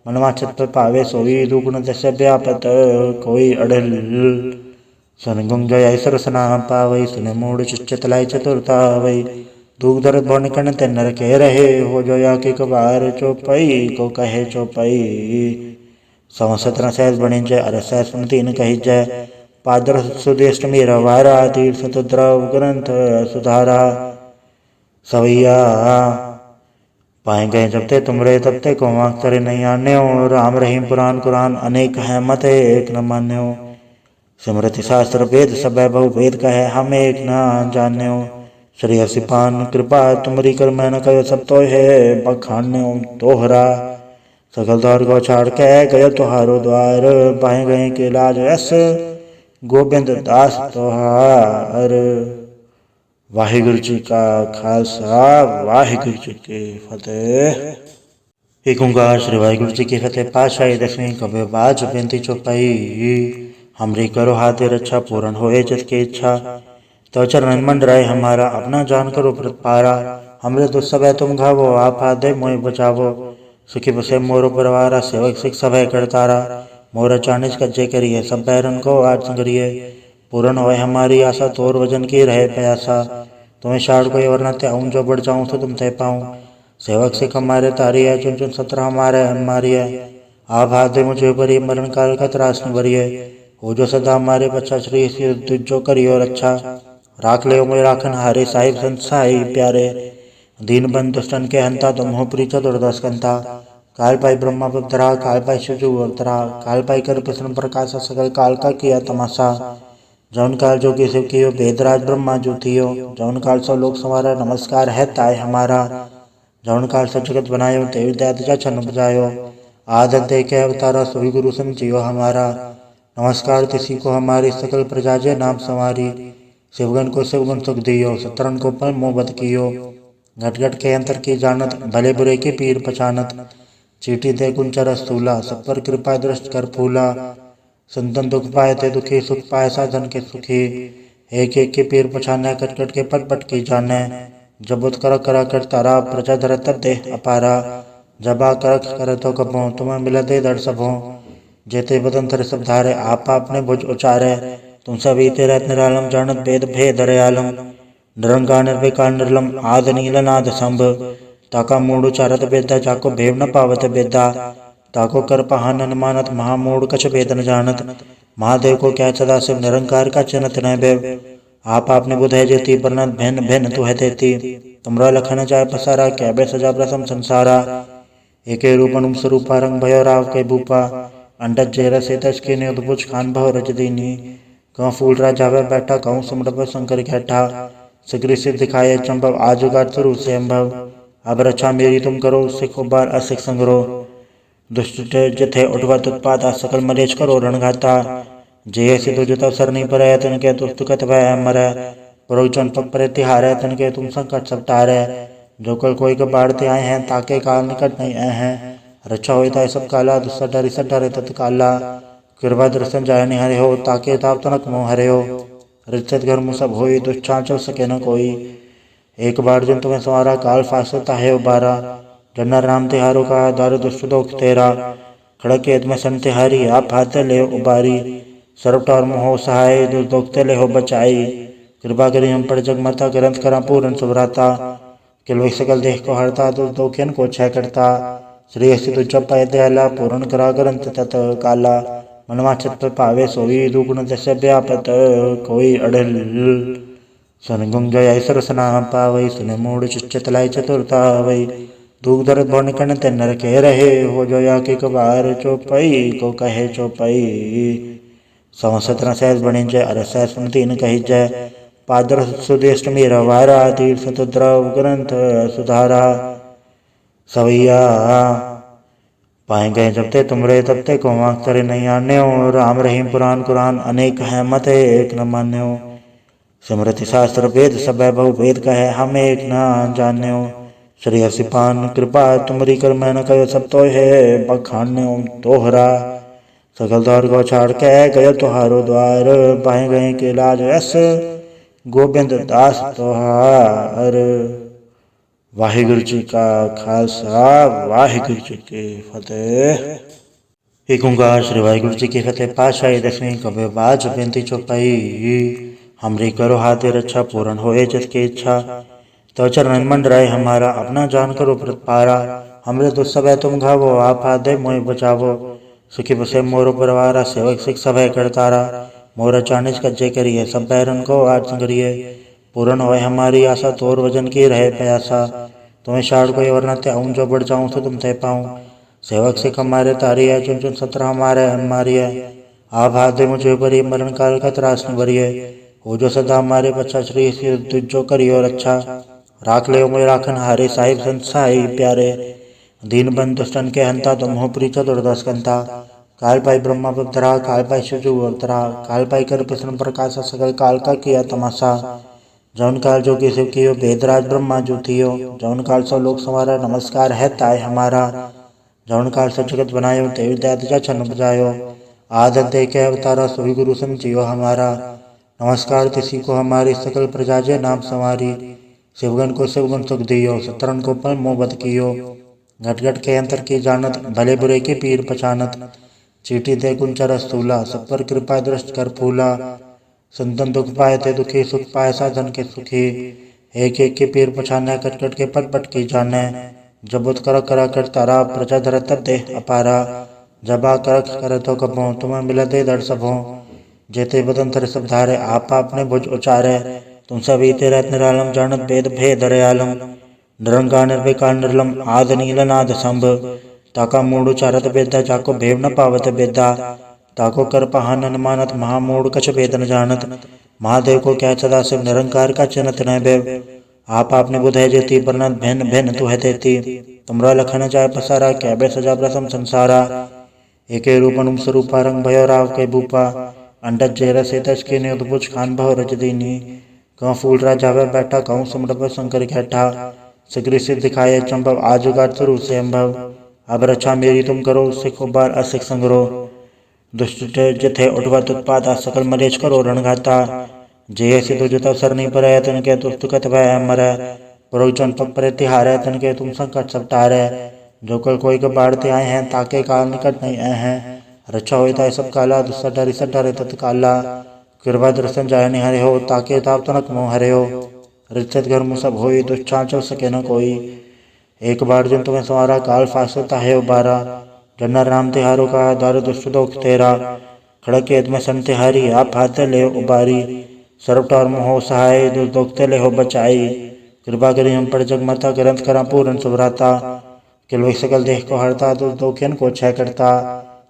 मनवा छत पर पावे सोई, दुगुण दश व्यापत कोई अड़ल। सनगुंग जय सरसना पावई, सुने मूड चित लाई चतुरता वई। दुख दर्द भवन कन ते नर के रहे, हो जो या के कबार चौपई को कहे चौपई। संवत्सर सहज बणि जय, अर सहज सुनती न कही जय। पादर सुदेष्ट मेरा वारा, तीर्थ द्रव ग्रंथ सुधारा। सवैया पाए गए जब ते तुमरे, तब ते को करे नहीं आन्यो। राम रहीम पुराण कुरान, अनेक है मत एक न मान्यो। स्मृति शास्त्र वेद सब बहु वेद कहे, हम एक न जान्यो। श्री हसिपान कृपा तुमरी, कर मैं न कहो सब तो है बखान्यो तोहरा। सकल द्वार को छाड़ के गयो तुहारो द्वार, पाए गए के लाज यस गोबिंद दास तोहार। वाहिगुरु जी का खालसा, वाहिगुरु जी की फतेह। एक ओंकार श्री वाहिगुरु जी की फतेह। पातशाही दसवीं कबे बाज बेनती चौपाई, हमरी करो हाथे रक्षा, पूर्ण होए जिसकी इच्छा। तो चरण मंडराय हमारा, अपना जान करो पारा। हमरे दुख सब तुम घावो, आप हाथ दे मोहि बचावो। सुखी बसे मोरो परवारा, सेवक सिख सब करतारा। मोर चानिस कज्जे करिए, सब बैरन को आज संगरिए। पूर्ण होए हमारी आशा, तोर वजन की रहे प्यासा। तुम्हें शाड़ कोई वरना त्याऊं, जो बढ़ जाऊं तो तुम तय पाऊं। सेवक सिख हमारे तारी है, चुन चुन सत्र हमारे हमारी है। आप हाथ दे मुझे भरिए, मरण काल का त्रास न भरिए। हो जो सदा हमारे बच्चा, श्री जो करियो रक्षा। राख ले मोय राखन हारे, साहिब संत साई प्यारे। दीन बंधु दुष्टन के हंता, तुम हो प्री चतुर्दश कंता। काल पाई ब्रह्मा अवतरा, काल पाई शिवजू अवतरा, काल पाई कर प्रश्न प्रकाश सकल काल का किया तमाशा। जौन काल जोगी शिव कियो वेदराज ब्रह्मा जो थियो, जौन काल सौ लोक संवारा नमस्कार है ताय हमारा। जौन काल सब जगत बनायो देवी दैत जा छन बजायो, आदत दे के अवतारा सभी गुरु समझियो हमारा। नमस्कार तिसी को हमारी सकल प्रजा जे नाम संवारी, शिवगन को शिवगुण सुख दियो, सतरन को पल मोह बत कियो। घट घट के अंतर की जानत, भले बुरे के पीर पहचानत, चीटी दे कुंचर स्थूला, सब पर कृपा दृष्ट कर फूला। संतन दुख पाए थे दुखी, सुख पाए साधन के सुखी, एक एक के पीर पछाने, कट कट के पट पट की जाने। जब उत कर तारा, प्रजा धर तब दे अपारा। जबा कर तो कबो, तुम्हें मिला दे दर सबो। जेते बदन थर सब धारे, आप आपने भुज उचारे, तुम सब ईते रहत निरालम, जानत भेद भेद दयालम। निरंकार निर्विकार निर्लम आद नीलनाद संभ ताका मूढ़ उचारत बेदा जाको भेव न पावत बेदा ताको कर पहान न मानत महामूढ़ कछ भेद न जानत महादेव को क्या सदा शिव निरंकार का चिन्हत न बेव आप आपने बुध है जेती परनत भिन्न भिन्न तू है तेती तुमरा लखन जाय पसारा क्या बे सजा प्रथम संसारा एके रूपनुम स्वरूपा रंग भयो राव के भूपा अंडज जेर से तज के नियुद्भुज खान भव रज दीनी कहूँ फूल राजावे बैठा कहूँ सुमरभ शंकर कैठा सिगरी से दिखाए चंभव आजुगार स्वरूप से अम्भव अब रक्षा मेरी तुम करो सिख उबार असिख संग्रो दुष्ट जथे उठवत उत्पात सकल मलेच करो रणघाता जे सिद्धो जत अवसर नहीं पर तन के तुस्त कत भय मर परोचन पग पर तिहार तन के तुम संकट सब टारे जो कल कोई के बाढ़ते आए हैं ताके काल निकट नहीं आए हैं रक्षा होता सब काला दुस्सा डरी सब डरे तत्काला कृपा दर्शन जाय निहरे हो ताके ताप तनक मोह हरे हो रिचत घर मुँह सब होई दुष्चान चल सके न कोई एक बार जन तुम्हें सवारा काल फासता है उबारा जन्नर राम तिहारो का दार दुष्ट दोख तेरा खड़क में सन तिहारी आप हाथे ले उबारी सर्वटा और मोह सहाय दुष्दोखते ले हो बचाई कृपा करी हम पर जगमता ग्रंथ करा पूर्ण सुभराता किलो सकल देह को हरता दुर्दोखियन को क्षय करता श्री अस्ति तुझ पाए दयाला पूर्ण करा ग्रंथ तत काला मनवा छत पावे सोई दुगुण दशा व्यापत कोई अड़ल सनगुंग जय सरसना पावई सुन मूड चितलाई चतुरता वही दूध दर्द भवन कण ते नर के रहे हो जोया के कबार चौपाई को कहे चौपाई संवत्सर सहज बने जय अरस सुनती न कही जय पादर सुदेष्ट मेरा वारा तीर्थ द्रव ग्रंथ सुधारा सवैया पाए गए जब ते तुमरे तब ते को मांगतरे नहीं आने हो राम रहीम पुराण कुरान अनेक है मत एक न मान्य हो स्मृति शास्त्र वेद सब बहु वेद कहे हम एक न जाने हो श्री हसिपान कृपा तुमरी कर मैं न कहो सब तो है बखान्य तोहरा सकल द्वार को छाड़ के गयो तुहारो द्वार पाए गए के लाज यस गोबिंद दास तोहार वाहिगुरु जी का खालसा वाहिगुरु जी की फतेह। एक ओंकार श्री वाहिगुरु जी की फतेह। पातशाही दसवीं कबे बाज बेनती चौपाई हमरी करो हाथे रक्षा पूर्ण होए जिसकी इच्छा तो चरण मंडराय हमारा अपना जान करो पारा हमरे तो सब तुम घावो आप आदे मोह बचावो सुखी बसे मोरो परवारा सेवक सिख सब करतारा मोर चानिज कज्जे करिए सब बैरन को आज संगरिए पूर्ण होए हमारी आशा तोर वजन की रहे प्यासा तुम्हें शाड़ कोई वरना त्याऊं जो बढ़ जाऊं तो तुम तय पाऊं सेवक सिख हमारे तारी है चुन चुन सत्र हमारे हमारी है आप हाथ दे मुझे बरी मरण काल का त्रास न भरिए हो जो सदा हमारे बच्चा श्री जो करियो रक्षा राख ले मोए राखन हारे साहिब संसाई प्यारे दीन बंद दुष्टन के हंता तुम हो प्री चतुर्दश कंता काल पाई ब्रह्मा पधरा काल पाई शिवजू अवतरा काल पाई कर प्रसन्न प्रकाश सकल काल का किया तमाशा जौन काल जो कि शिव कियो वेदराज ब्रह्मा जो थियो जौन काल सब लोग संवारा नमस्कार है ताय हमारा जौन काल सब जगत बनायो देवी दया छन्न बजायो आदत दे के अवतारा सभी गुरु समझियो हमारा नमस्कार तिसी को हमारी सकल प्रजा जय नाम संवारी शिवगन को शिवगुण सुख दियो सतरन को पल मोहब्बत कियो घट घट के अंतर की जानत भले बुरे के पीर पहचानत चीटी दे गुंचर स्थूला सब पर कृपा दृष्ट कर फूला संतन दुख पाए थे दुखी सुख पाए साधन के सुखी एक एक के पीर पछाने कट कट के पट पट की जाने जब उत कर करा कर तारा प्रजा धर तब दे अपारा जब आ कर तो कबो तुम्हें मिला दे दर सबो जेते बदन तर सब धारे आप आपने भुज उचारे तुम सब इते रहत निरालम जानत भेद भेद आलम निरंकार निर्विकार निर्लम आद नीलनाद संभ ताका मूढ़ उचारत बेदा जाको भेव न पावत बेदा ताको कर पहान न मानत महामूढ़ कछ भेद न जानत महादेव को क्या सदा शिव निरंकार का चिन्हत न बेव आप आपने बुध है जेती परनत भिन्न भिन्न तू है तेती तुमरा लखन जाय पसारा क्या बे सजा प्रथम संसारा एके रूपनुम स्वरूपा रंग भयो राव के भूपा अंडज जेर से तज के नियुद्भुज खान भव रज दीनी कहूँ फूल राजावे बैठा कहूँ सुमरभ शंकर कैठा सिगरी से दिखाए चंभव आजुगार स्वरूप से अम्भव अब रक्षा मेरी तुम करो सिख उबार असिख संग्रो दुष्ट जथे उठवत उत्पात सकल मलेच करो रणघाता जे सिद्धो जत अवसर नहीं पर तन के तुस्त कत भय मर परोचन पग पर तिहार तन के तुम संकट सब टारे जो कल कोई के बाढ़ते आए हैं ताके काल निकट नहीं आए हैं रक्षा होता है सब काला दुस्सा डरे तत्काला कृपा दर्शन जाय निहरे हो ताके ताप तनक मोह हरे हो रिचत घर मुँह सब होई दुष्छांचल सके न कोई। एक बार जिन तुम्हें सवारा काल फासता है उबारा, जन्नर राम तिहारो का दार दुष्ट दोख तेरा। खड़केत में सन तिहारी आप हाथे ले उबारी, सर्वटार मोह सहाय दुर्दोखते ले हो बचाई। कृपा करी हम पर जगमता ग्रंथ करा पूर्ण सुभ्राता, किलवि सकल देह को हरता दुर्दोखियन को क्षय करता।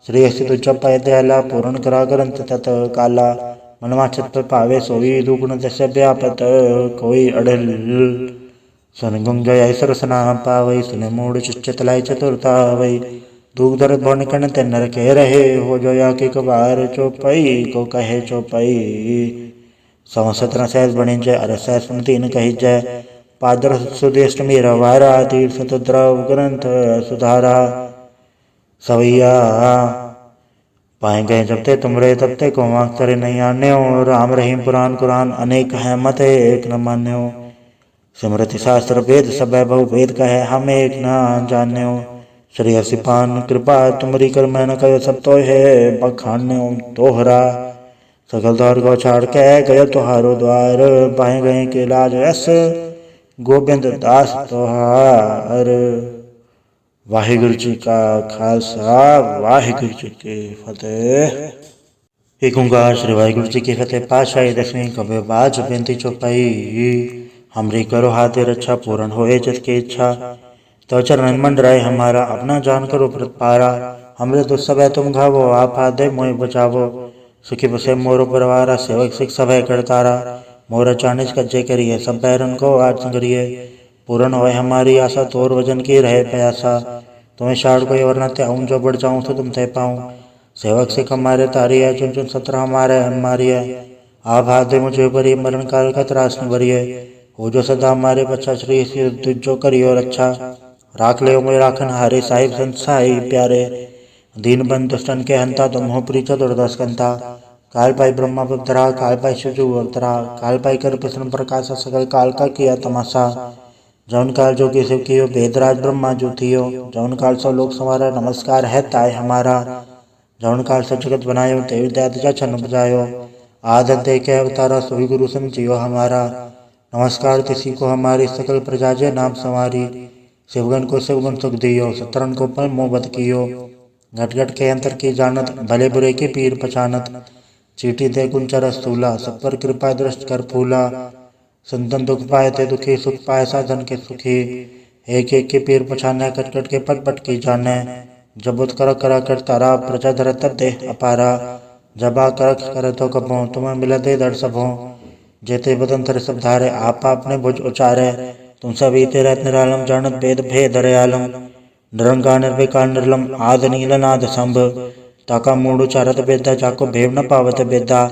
श्री अस्ति तुझ पय दयाला पूर्ण करा ग्रंथ तत काला, मनवा छत पर पावे सोई दुगुण दश व्यापत कोई अड़ल। सुन गुंग जय ऐसर सना पावई, सुने मूड चित लाई चतुरता वई। दूग दरद भवन कण ते नर कह रहे, हो जो या के कबार चौपई को कहे चौपई। संवत्सर सहस बणि जय अरस सुन तीन कही जय, पादर सुदेष्टमी रवारा तीर्थ द्रव ग्रंथ सुधारा। सवैया पाए गए जब ते तुमरे तब ते को वाक करे नहीं आन्यो, राम रहीम पुराण कुरान अनेक है मत एक न मान्यो। स्मृति शास्त्र वेद सब बहु वेद कहे हम एक न जान्यो। श्री हसिपान कृपा तुमरी कर मैं न कहो सब तो है बखान्यो तोहरा। सकल द्वार को छाड़ के गयो तुहारो द्वार, पाए गए के लाज यस गोबिंद दास तोहार। वाहिगुरु जी का खालसा, वाहिगुरु जी की फतेह। एक ओंकार श्री वाहिगुरु जी की फतेह। पातशाही दसवीं कबे बाज बेनती चौपाई, हमरी करो हाथे रक्षा पूर्ण होए जिसकी इच्छा। तो चरण मंडराय हमारा अपना जान करो पारा, हमरे दुख सब तुम घावो आप हाथ मोह बचावो। सुखी बसे मोरो परवारा, सेवक सिख सब करतारा। मोर चानिज कज्जे करिए सब बैरन को आठ संगरिए, पूर्ण होए हमारी आशा तोर वजन की रहे प्यासा। तुम्हें शाड़ कोई वरना त्याऊं जो बढ़ जाऊं तो तुम तय पाऊं। सेवक सिख हमारे तारी है, चुन चुन सत्र हमारे हमारी है। आप हाथ दे मुझे बरी मरण काल का त्रास न भरिए, हो जो सदा हमारे बच्चा श्री जो करियो रक्षा। राख ले मुझे राखन हारे साहिब संसाई प्यारे, दीन बंद दुष्टन के हंता तुम हो प्री चतुर्दश कंता। काल पाई ब्रह्मा पवित्रा, काल पाई शिवजू अवतरा, काल पाई कर प्रश्न प्रकाश सकल काल का किया तमाशा। जौन काल जो कि शिव कियो वेदराज ब्रह्मा जो थियो, जौन काल सब लोग संवारा नमस्कार है ताय हमारा। जौन काल सब जगत बनायो ते विद्या छन बजायो, आदत दे के अवतारा सभी गुरु समझियो हमारा। नमस्कार तिसी को हमारी सकल प्रजा जय नाम संवारी, शिवगन को शिवगुण सुख दियो सतरन को पल मोहबत कियो। घट घट के अंतर की जानत भले बुरे के पीर पहचानत, चीटी दे कुंचर स्थूला सब पर कृपा दृष्ट कर फूला। संतन दुख पाए थे दुखी, सुख पाए साधन के सुखी। एक एक के पीर पछाने कट कट के पट पट की जाने, जब उत कर कर तारा प्रजा धर तब दे अपारा। जब आ कर तो कबो तुम्हें मिला दे दर सबो, जेते बदन थर सब धारे आप आपने भुज उचारे। तुम सब इते रहत निरालम जानत भेद भेद दयालम, निरंकार निर्विकार निर्लम आद नील नाद संभ। ताका मूड उचारत बेदा जाको भेव न पावत बेदा,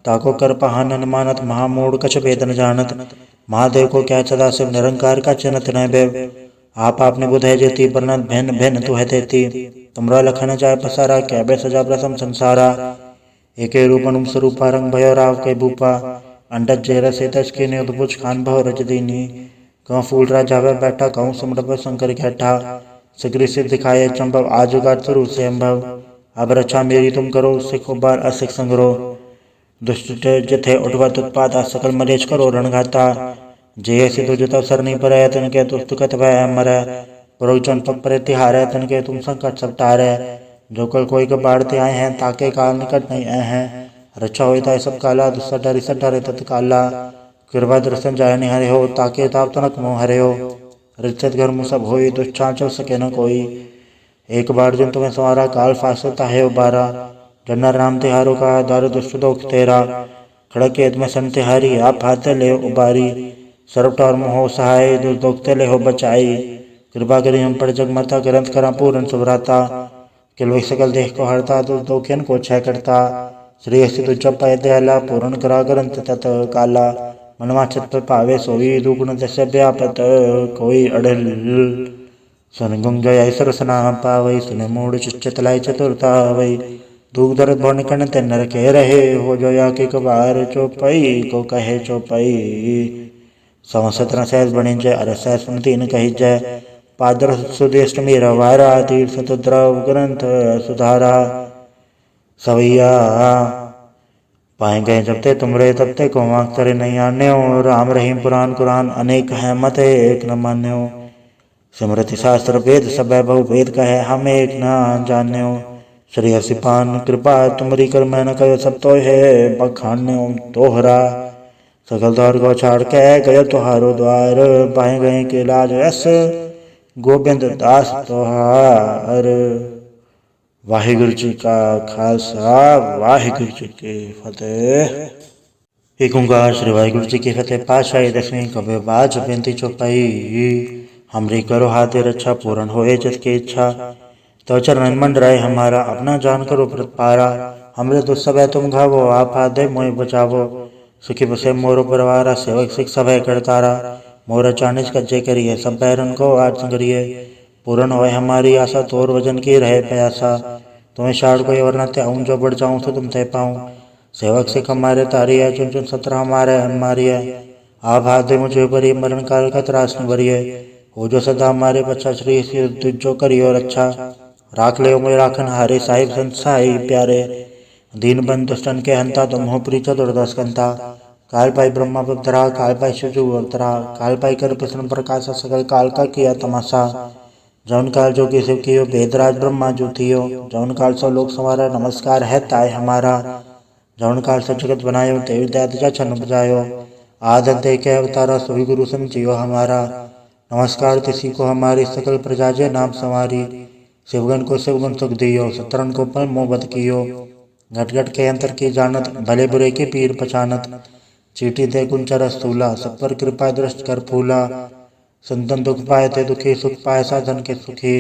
ताको कर पहान न मानत महामूढ़ कछ भेद न जानत। महादेव को क्या सदा शिव निरंकार का चिन्हत न बेव, आप आपने बुध है जेती परनत भिन्न भिन्न तू है तेती। तुमरा लखन जाय पसारा क्या बे सजा प्रथम संसारा। एके रूपन स्वरूपा रंग भयो राव के भूपा, अंडज जेर से तज के ने उद्भुज खान भव रज दीनी। कहूँ फूल राजा वह बैठा कहूँ सुमरप शंकर कैठा, सिगरी से दिखाए चंबव आजुगार स्वरू से अम्भव। अब रक्षा मेरी तुम करो सिख बार असिख संग्रो, दुष्ट जथे उठवत उत्पात सकल मलेच करो रणघाता। जे सिद्धो जत अवसर नहीं पर तन के दुष्ट कत भय मरै, पुरोचन पग पर तिहारै तन के तुम संकट सब टारै। जो कल कोई कबाड़ते आए हैं ताके काल निकट नहीं आए हैं, रक्षा होता है सब काला दुष्ट डरे सब डरे तत्काला। कृपा दर्शन जाय निहरे हो ताके ताप तनक मोह हरे हो, रिचत घर मुँह सब होई दुष्छांचल सके न कोई। एक बार जिन तुम्हें सवारा काल फासता है उबारा, जन्नर राम तिहारो का दार दुष्ट दोख तेरा। खड़केत में सन तिहारी आप हाथ ले उबारी, सर्वटार मोह सहाय दुर्दोखते ले हो बचाई। कृपा करी हम पर जगमता ग्रंथ करा पूर्ण सुभ्राता, किलवि सकल देह को हरता दुर्दोखियन को क्षय करता। श्री अस्ति तुझ पय दयाला पूर्ण करा ग्रंथ तत काला, मनवा छत पर पावे सोई दुगुण दश व्यापत कोई अड़ल। सुन गुंग जय ऐसर सना पावई, सुने मूड चित लाई चतुरता वई। दूग दरद भवन कण ते नर कह रहे, हो जो या के कबार चौपई को कहे चौपई। संवत्सर सहस बणि जय अरस सुन तीन कही जय, पादर सुदेष्टमी रवारा तीर्थ द्रव ग्रंथ सुधारा। सवैया पाए गए जब ते तुमरे तब ते को वाक तरे नहीं आन्यो। राम रहीम पुराण कुरान अनेक है मत एक न मान्यो। सिमरति शास्त्र वेद सब बहु वेद कहे हम एक न जान्यो। श्री हसिपान कृपा तुमरी कर मैं न कयो सब तो है बखान्यो तोहरा। सकल द्वार को छाड़ के गयो तुहारो द्वार। पाए गए के लाज यस गोबिंद दास तोहार। वाहिगुरु जी का खालसा वाहिगुरु जी की फतेह। एक ओंकार श्री वाहिगुरु जी की फतेह। पातशाही दसवीं कबे बाज बेनती चौपाई। हमरी करो हाथे रक्षा पूर्ण होए जिसकी इच्छा। तो चरण मंडराय हमारा अपना जान करो पारा। हमरे दुख सब तुम घावो आप आदे मोहि बचावो। सुखी बसे मोरो परिवारा सेवक सिख सब करतारा। मोर चानिज कज्जे करिए सब बैरन को आज संगरिए। पूर्ण होए हमारी आशा तोर वजन की रहे प्यासा। तुम्हें शाड़ कोई और न त्याऊं जो बढ़ जाऊं तो तुम तय पाऊं। सेवक सिख हमारे तारी है चुन चुन सत्र हमारे हमारी है। आप हाथ दे मुझे बरी मरण काल का त्रास न भरिए। हो जो सदा हमारे बच्चा श्री जो करियो रक्षा। राख ले मोय राखन हारे साहिब संत साई प्यारे। दीन बंधु दुष्टन के हंता तुम हो प्री चतुर्दश कंता। काल पाई ब्रह्मा पधरा काल पाई शिवजू अवतरा। काल पाई कर प्रसन्न प्रकाश सकल काल का किया तमाशा। जौन काल जो की शिव कियो वेदराज ब्रह्मा जो थियो। जौन काल सो लोक संवारा नमस्कार है ताय हमारा। जौन काल से जगत बनायो देवी दया छन बजायो। आदत दे के अवतारा सभी गुरु समझियो हमारा। नमस्कार किसी को हमारी सकल प्रजा जे नाम संवारी। शिवगन को शिवगुण सुख दियो सतरन को पल मोहबत कियो। घट घट के अंतर की जानत भले बुरे के पीर पछानत। चीटी दे कुंचर स्थूला सब पर कृपा दृष्ट कर फूला। संतन दुख पाए थे दुखी सुख पाए साधन के सुखी।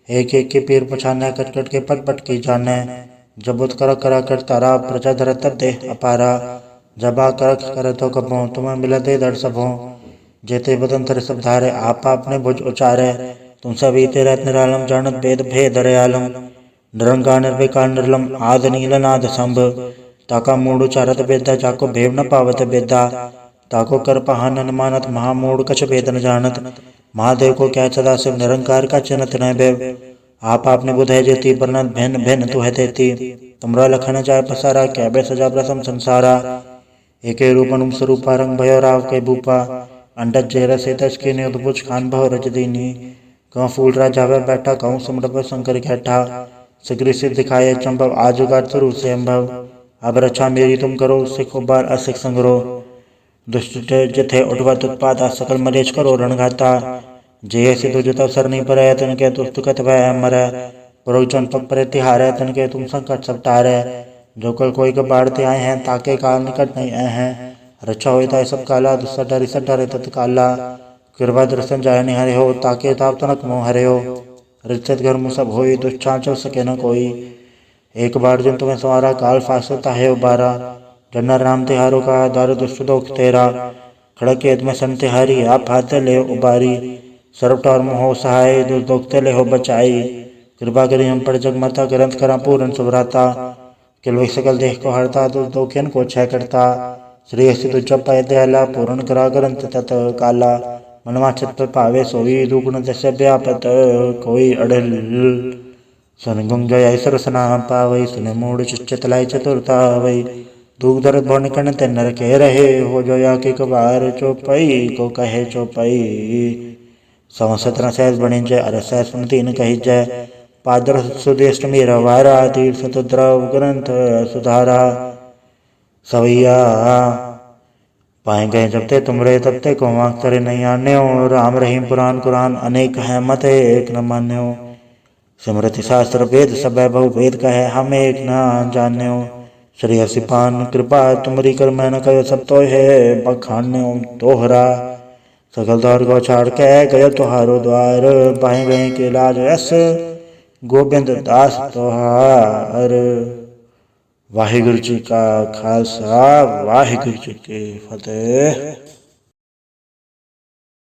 एक एक के पीर पछाने कट कट के पट पट की जाने। जब उत कर कर तारा प्रजा धर तब दे अपारा। जब आ कर तो कबो तुम्हें मिला दे दर सबो। जेते बदन तर सब धारे आप आपने भुज उचारे। तुम सब ईते रहत निरालम जानत भेद भेद दयालम। निरंकार निर्विकार निर्लम आद नील नाद संभ। ताका मूड उचारत बेदा जाको भेव न पावत बेदा। ताको कर पहान न मानत महामूड कछ भेद न जानत। महादेव को क्या सदा शिव निरंकार का चिन्हत न भेव। आप आपने बुध है जेती परनत भिन्न भिन्न तू है तेती। तुमरा लखन जाय पसारा क्या बे सजा प्रसम संसारा। एके रूप अनुम स्वरूपा रंग भयो राव के भूपा। अंडज जेर से तज के ने उद्भुज खान भव रज दीनी। कहूँ फूल राजा वह बैठा कहूँ सुमरभ शंकर कैठा। सिगरी सिद्ध दिखाए चंभव आजुगार स्वरूप से अम्भव। अब रक्षा मेरी तुम करो सिख उबार असिख संगरो। दुष्ट जथे उठवत उत्पादा सकल मलेच करो रणघाता। जे सिद्धु जत अवसर नहीं पर तन के दुष्ट कत भय मरै। पुरोचन पग पर तिहारै तन के तुम संकट सब टारै। जो कल कोई के बाढ़ते आए हैं ताके काल निकट नहीं आए हैं। रक्षा होता सब काला दुस्सा डरी सब डरे तत्काला। कृपा दर्शन जाय निहरे हो ताके ताप तनक मोह हरे हो। रिचत घर मुँह सब होई दुष्चाचल सके न कोई। एक बार जिन तुम्हें सवारा काल फासता है उबारा। जन्नर राम तिहारो का दार दुष्ट दोख तेरा। खड़क केत में सन तिहारी आप हाथ ले उबारी। सर्वट और मोह सहाय दुख ले हो बचाई। कृपा करी हम पर जग माता ग्रंथ करा पूर्ण सुभराता। किल सकल देह को हरता दोखियन को क्षय करता। श्री असी तुझ पाए दयाला पूर्ण करा ग्रंथ तत काला। मनवा छत पर पावे सोई दुगुण दश व्यापत कोई अड़ल। सन गुंग जय सरसना पावई सुन मूड चित लाई चतुरता वही। दूध दर्द भवन कण ते नर के रहे हो जो या के कबार चौपाई को कहे चौपाई। सव 17 सहज बने जय अर सहज सुनती न कही जय। पादर सुदेष्ट मेरा वारा तीर्थ द्रव ग्रंथ सुधारा। सवैया पाए गए जब ते तुमरे तब ते को वाक तरे नहीं आन्यो। राम रहीम पुराण कुरान अनेक है मत एक न मान्यो। सिमरति शास्त्र वेद सब बहु वेद कहे हम एक न जान्यो। श्री हसिपान कृपा तुमरी कर मैं न कयो सब तो है बखान्यो तोहरा। सकल द्वार को छाड़ के गयो तुहारो द्वार। पाए गए के लाज यस गोबिंद दास तोहार। वाहिगुरु जी का खालसा वाहिगुरु जी की फतेह।